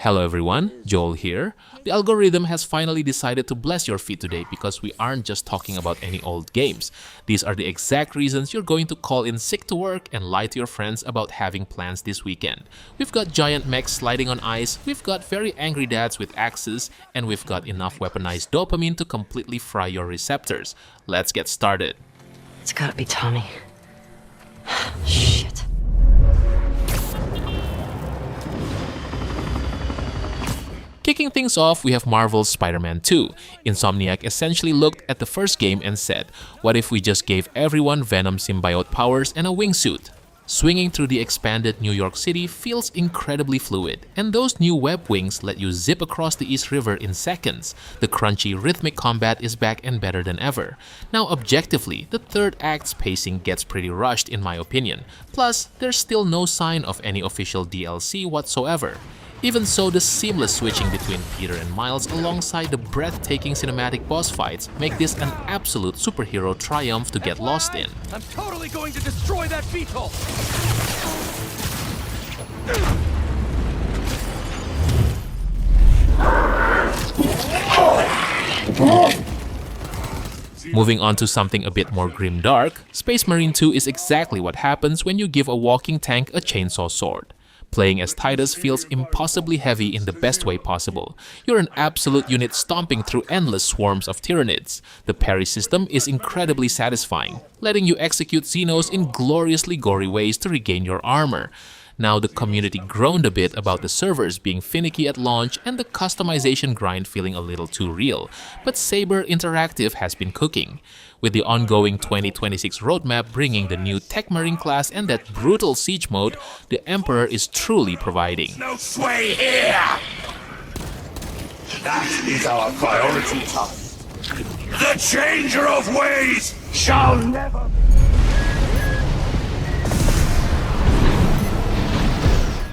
Hello everyone, Joel here. The algorithm has finally decided to bless your feed today because we aren't just talking about any old games. These are the exact reasons you're going to call in sick to work and lie to your friends about having plans this weekend. We've got giant mechs sliding on ice, we've got very angry dads with axes, and we've got enough weaponized dopamine to completely fry your receptors. Let's get started. It's gotta be Tommy. Shit. Kicking things off, we have Marvel's Spider-Man 2. Insomniac essentially looked at the first game and said, what if we just gave everyone Venom symbiote powers and a wingsuit? Swinging through the expanded New York City feels incredibly fluid, and those new web wings let you zip across the East River in seconds. The crunchy, rhythmic combat is back and better than ever. Now objectively, the third act's pacing gets pretty rushed in my opinion. Plus, there's still no sign of any official DLC whatsoever. Even so, the seamless switching between Peter and Miles alongside the breathtaking cinematic boss fights make this an absolute superhero triumph to get lost in. I'm totally going to destroy that beetle! Moving on to something a bit more grim-dark, Space Marine 2 is exactly what happens when you give a walking tank a chainsaw sword. Playing as Titus feels impossibly heavy in the best way possible. You're an absolute unit stomping through endless swarms of Tyranids. The parry system is incredibly satisfying, letting you execute Xenos in gloriously gory ways to regain your armor. Now, the community groaned a bit about the servers being finicky at launch and the customization grind feeling a little too real, but Saber Interactive has been cooking. With the ongoing 2026 roadmap bringing the new Tech Marine class and that brutal siege mode, the Emperor is truly providing. No sway here! That is our priority, Tom. The changer of ways shall never...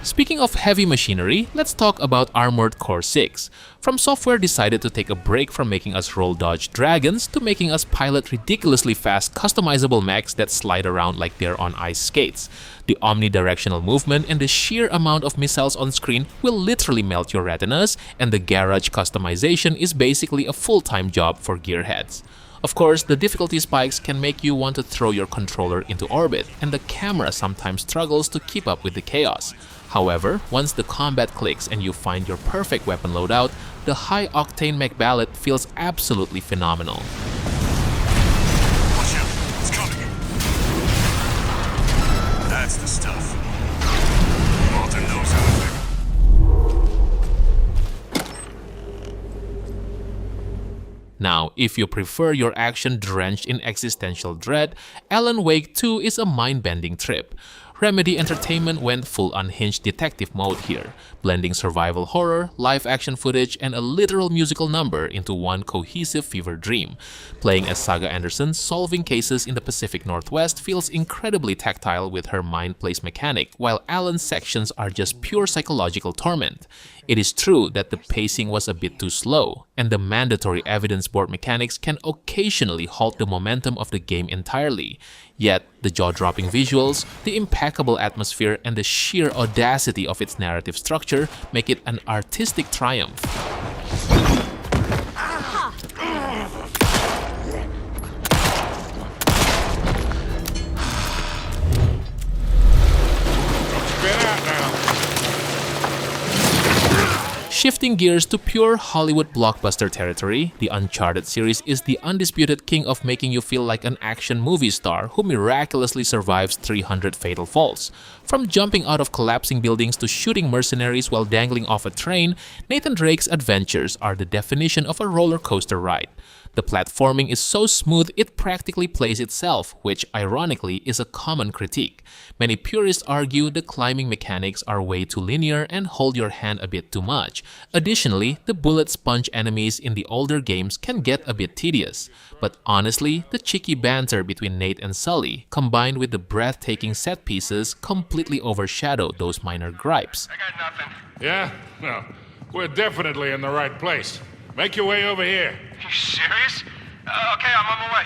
Speaking of heavy machinery, let's talk about Armored Core 6. From Software decided to take a break from making us roll dodge dragons to making us pilot ridiculously fast customizable mechs that slide around like they're on ice skates. The omnidirectional movement and the sheer amount of missiles on screen will literally melt your retinas, and the garage customization is basically a full-time job for gearheads. Of course, the difficulty spikes can make you want to throw your controller into orbit, and the camera sometimes struggles to keep up with the chaos. However, once the combat clicks and you find your perfect weapon loadout, the high-octane mech ballad feels absolutely phenomenal. Watch out, it's coming. That's the stuff. Walter knows how to pick. Now, if you prefer your action drenched in existential dread, Alan Wake 2 is a mind-bending trip. Remedy Entertainment went full unhinged detective mode here, blending survival horror, live-action footage, and a literal musical number into one cohesive fever dream. Playing as Saga Anderson, solving cases in the Pacific Northwest feels incredibly tactile with her mind-place mechanic, while Alan's sections are just pure psychological torment. It is true that the pacing was a bit too slow, and the mandatory evidence board mechanics can occasionally halt the momentum of the game entirely. Yet, the jaw-dropping visuals, the impeccable atmosphere, and the sheer audacity of its narrative structure make it an artistic triumph. Shifting gears to pure Hollywood blockbuster territory, the Uncharted series is the undisputed king of making you feel like an action movie star who miraculously survives 300 fatal falls. From jumping out of collapsing buildings to shooting mercenaries while dangling off a train, Nathan Drake's adventures are the definition of a roller coaster ride. The platforming is so smooth it practically plays itself, which ironically is a common critique. Many purists argue the climbing mechanics are way too linear and hold your hand a bit too much. Additionally, the bullet sponge enemies in the older games can get a bit tedious. But honestly, the cheeky banter between Nate and Sully, combined with the breathtaking set pieces, completely overshadow those minor gripes. I got nothing. Yeah? Well, we're definitely in the right place. Make your way over here. You serious? Okay, I'm on my way.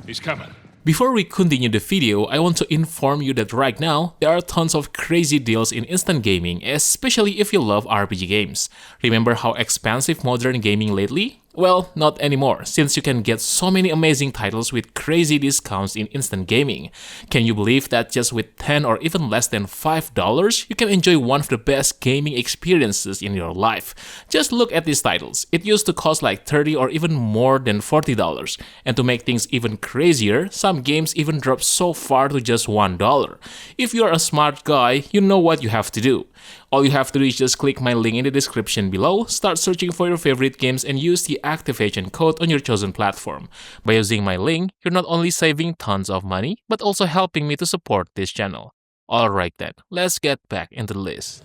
He's coming. Before we continue the video, I want to inform you that right now, there are tons of crazy deals in instant gaming, especially if you love RPG games. Remember how expensive modern gaming lately? Well, not anymore, since you can get so many amazing titles with crazy discounts in instant gaming. Can you believe that just with $10 or even less than $5, you can enjoy one of the best gaming experiences in your life? Just look at these titles. It used to cost like $30 or even more than $40. And to make things even crazier, some games even drop so far to just $1. If you're a smart guy, you know what you have to do. All you have to do is just click my link in the description below, start searching for your favorite games, and use the activation code on your chosen platform. By using my link, you're not only saving tons of money, but also helping me to support this channel. Alright then, let's get back into the list.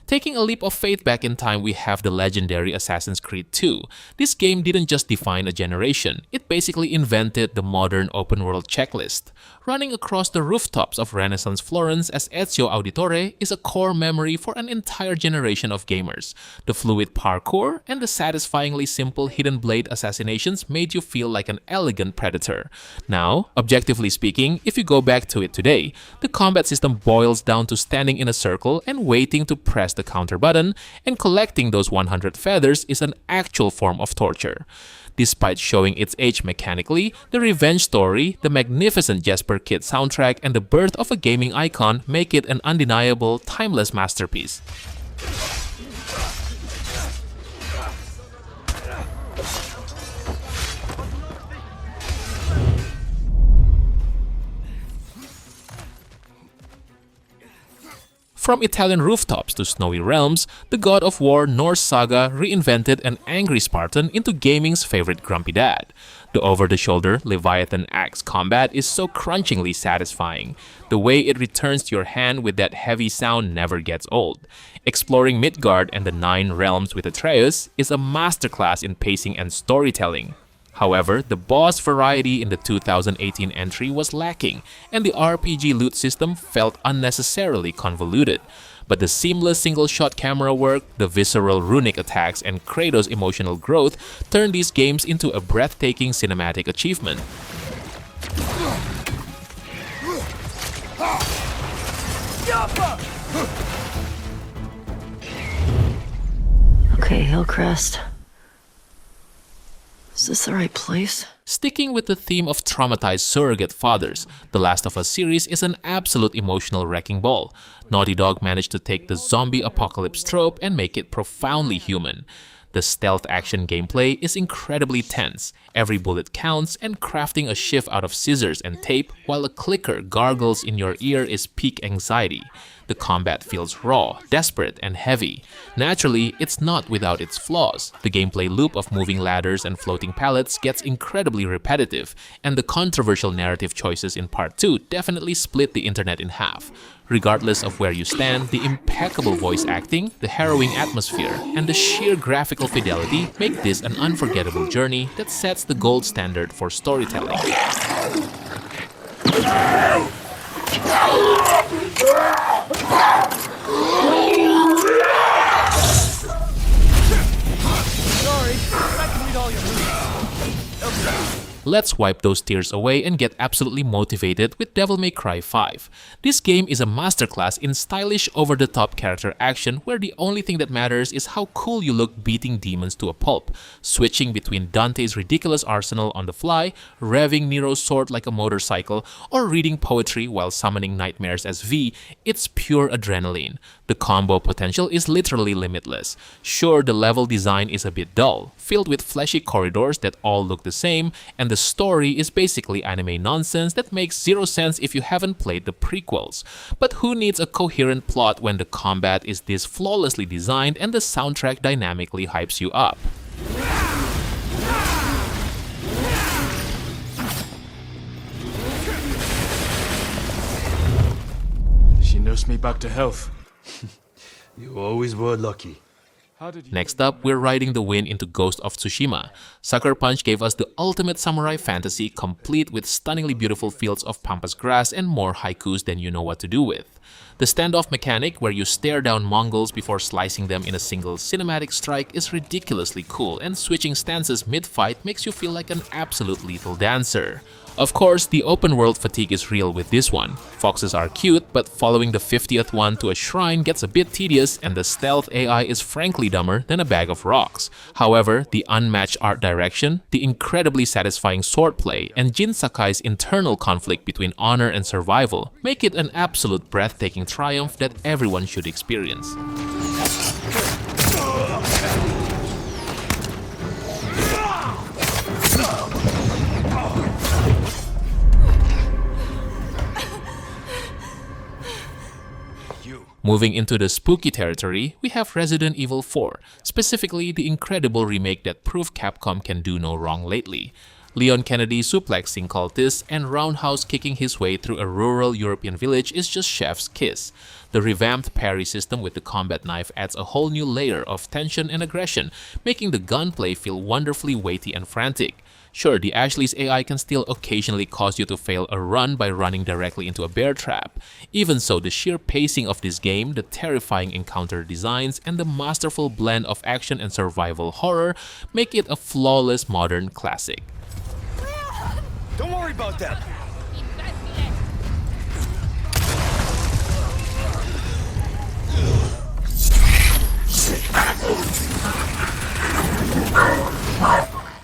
Taking a leap of faith back in time, we have the legendary Assassin's Creed 2. This game didn't just define a generation, it basically invented the modern open-world checklist. Running across the rooftops of Renaissance Florence as Ezio Auditore is a core memory for an entire generation of gamers. The fluid parkour and the satisfyingly simple hidden blade assassinations made you feel like an elegant predator. Now, objectively speaking, if you go back to it today, the combat system boils down to standing in a circle and waiting to press the counter button, and collecting those 100 feathers is an actual form of torture. Despite showing its age mechanically, the revenge story, the magnificent Jesper Kid soundtrack, and the birth of a gaming icon make it an undeniable, timeless masterpiece. From Italian rooftops to snowy realms, the god of war Norse Saga reinvented an angry Spartan into gaming's favorite grumpy dad. The over-the-shoulder Leviathan axe combat is so crunchingly satisfying. The way it returns to your hand with that heavy sound never gets old. Exploring Midgard and the 9 realms with Atreus is a masterclass in pacing and storytelling. However, the boss variety in the 2018 entry was lacking, and the RPG loot system felt unnecessarily convoluted. But the seamless single-shot camera work, the visceral runic attacks, and Kratos' emotional growth turned these games into a breathtaking cinematic achievement. Okay, Hillcrest. Is this the right place? Sticking with the theme of traumatized surrogate fathers, The Last of Us series is an absolute emotional wrecking ball. Naughty Dog managed to take the zombie apocalypse trope and make it profoundly human. The stealth action gameplay is incredibly tense. Every bullet counts, and crafting a shiv out of scissors and tape while a clicker gargles in your ear is peak anxiety. The combat feels raw, desperate, and heavy. Naturally, it's not without its flaws. The gameplay loop of moving ladders and floating pallets gets incredibly repetitive, and the controversial narrative choices in Part 2 definitely split the internet in half. Regardless of where you stand, the impeccable voice acting, the harrowing atmosphere, and the sheer graphical fidelity make this an unforgettable journey that sets the gold standard for storytelling. Sorry, I can read all your moves. Let's wipe those tears away and get absolutely motivated with Devil May Cry 5. This game is a masterclass in stylish, over-the-top character action where the only thing that matters is how cool you look beating demons to a pulp, switching between Dante's ridiculous arsenal on the fly, revving Nero's sword like a motorcycle, or reading poetry while summoning nightmares as V. It's pure adrenaline. The combo potential is literally limitless. Sure, the level design is a bit dull, filled with fleshy corridors that all look the same, and the story is basically anime nonsense that makes zero sense if you haven't played the prequels. But who needs a coherent plot when the combat is this flawlessly designed and the soundtrack dynamically hypes you up? She nursed me back to health. You always were lucky. Next up, we're riding the wind into Ghost of Tsushima. Sucker Punch gave us the ultimate samurai fantasy, complete with stunningly beautiful fields of pampas grass and more haikus than you know what to do with. The standoff mechanic, where you stare down Mongols before slicing them in a single cinematic strike, is ridiculously cool, and switching stances mid-fight makes you feel like an absolute lethal dancer. Of course, the open world fatigue is real with this one. Foxes are cute, but following the 50th one to a shrine gets a bit tedious, and the stealth AI is frankly dumber than a bag of rocks. However, the unmatched art direction, the incredibly satisfying swordplay, and Jin Sakai's internal conflict between honor and survival make it an absolute breathtaking triumph that everyone should experience. Moving into the spooky territory, we have Resident Evil 4, specifically the incredible remake that proved Capcom can do no wrong lately. Leon Kennedy suplexing cultists and roundhouse kicking his way through a rural European village is just chef's kiss. The revamped parry system with the combat knife adds a whole new layer of tension and aggression, making the gunplay feel wonderfully weighty and frantic. Sure, the Ashley's AI can still occasionally cause you to fail a run by running directly into a bear trap. Even so, the sheer pacing of this game, the terrifying encounter designs, and the masterful blend of action and survival horror make it a flawless modern classic. Don't worry about that.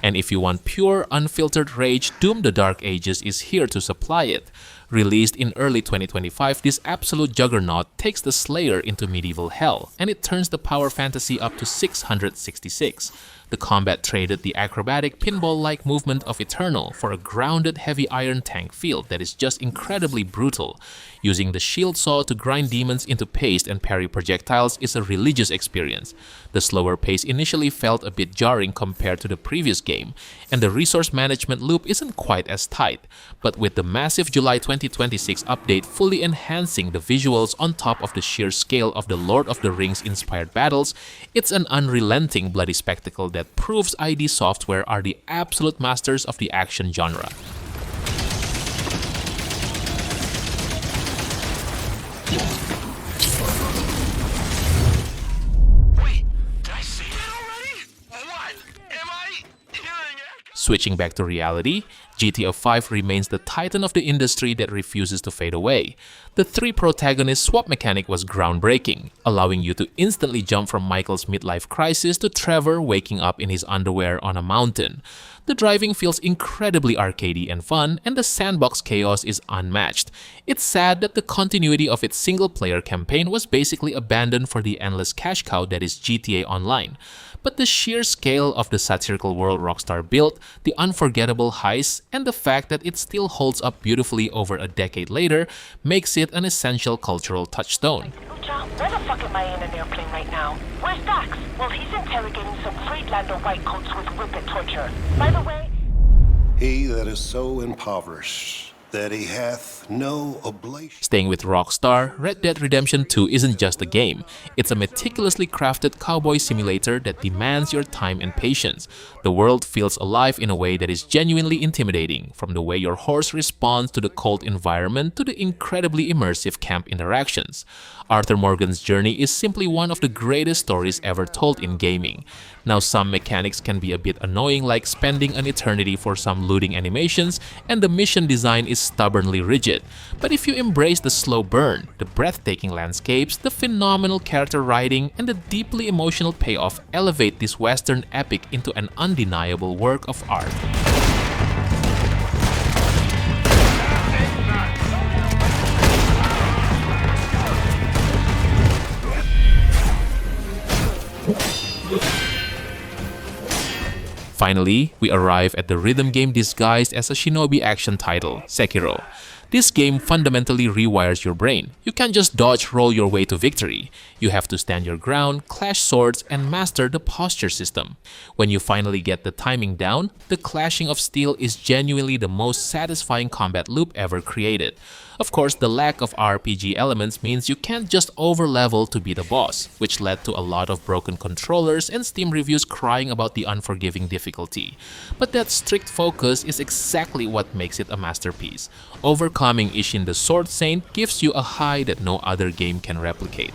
And if you want pure, unfiltered rage, Doom the Dark Ages is here to supply it. Released in early 2025, this absolute juggernaut takes the Slayer into medieval hell, and it turns the power fantasy up to 666. The combat traded the acrobatic, pinball-like movement of Eternal for a grounded heavy iron tank field that is just incredibly brutal. Using the shield saw to grind demons into paste and parry projectiles is a religious experience. The slower pace initially felt a bit jarring compared to the previous game, and the resource management loop isn't quite as tight. But with the massive July 2026 update fully enhancing the visuals on top of the sheer scale of the Lord of the Rings-inspired battles, it's an unrelenting bloody spectacle that proves ID Software are the absolute masters of the action genre. Wait, did I see that already? What? Am I hearing it? Switching back to reality, GTA 5 remains the titan of the industry that refuses to fade away. The 3 protagonist swap mechanic was groundbreaking, allowing you to instantly jump from Michael's midlife crisis to Trevor waking up in his underwear on a mountain. The driving feels incredibly arcadey and fun, and the sandbox chaos is unmatched. It's sad that the continuity of its single-player campaign was basically abandoned for the endless cash cow that is GTA Online. But the sheer scale of the satirical world Rockstar built, the unforgettable heists, and the fact that it still holds up beautifully over a decade later makes it an essential cultural touchstone. Where the fuck am I in an airplane right now? Where's Dax? Well, he's interrogating some Friedlander white coats with whippet torture. By the way... He that is so impoverished that he hath no oblation. Staying with Rockstar, Red Dead Redemption 2 isn't just a game. It's a meticulously crafted cowboy simulator that demands your time and patience. The world feels alive in a way that is genuinely intimidating, from the way your horse responds to the cold environment to the incredibly immersive camp interactions. Arthur Morgan's journey is simply one of the greatest stories ever told in gaming. Now, some mechanics can be a bit annoying, like spending an eternity for some looting animations, and the mission design is stubbornly rigid. But if you embrace the slow burn, the breathtaking landscapes, the phenomenal character writing, and the deeply emotional payoff elevate this Western epic into an undeniable work of art. Finally, we arrive at the rhythm game disguised as a shinobi action title, Sekiro. This game fundamentally rewires your brain. You can't just dodge roll your way to victory. You have to stand your ground, clash swords, and master the posture system. When you finally get the timing down, the clashing of steel is genuinely the most satisfying combat loop ever created. Of course, the lack of RPG elements means you can't just overlevel to beat a boss, which led to a lot of broken controllers and Steam reviews crying about the unforgiving difficulty. But that strict focus is exactly what makes it a masterpiece. Overcoming Ishin the Sword Saint gives you a high that no other game can replicate.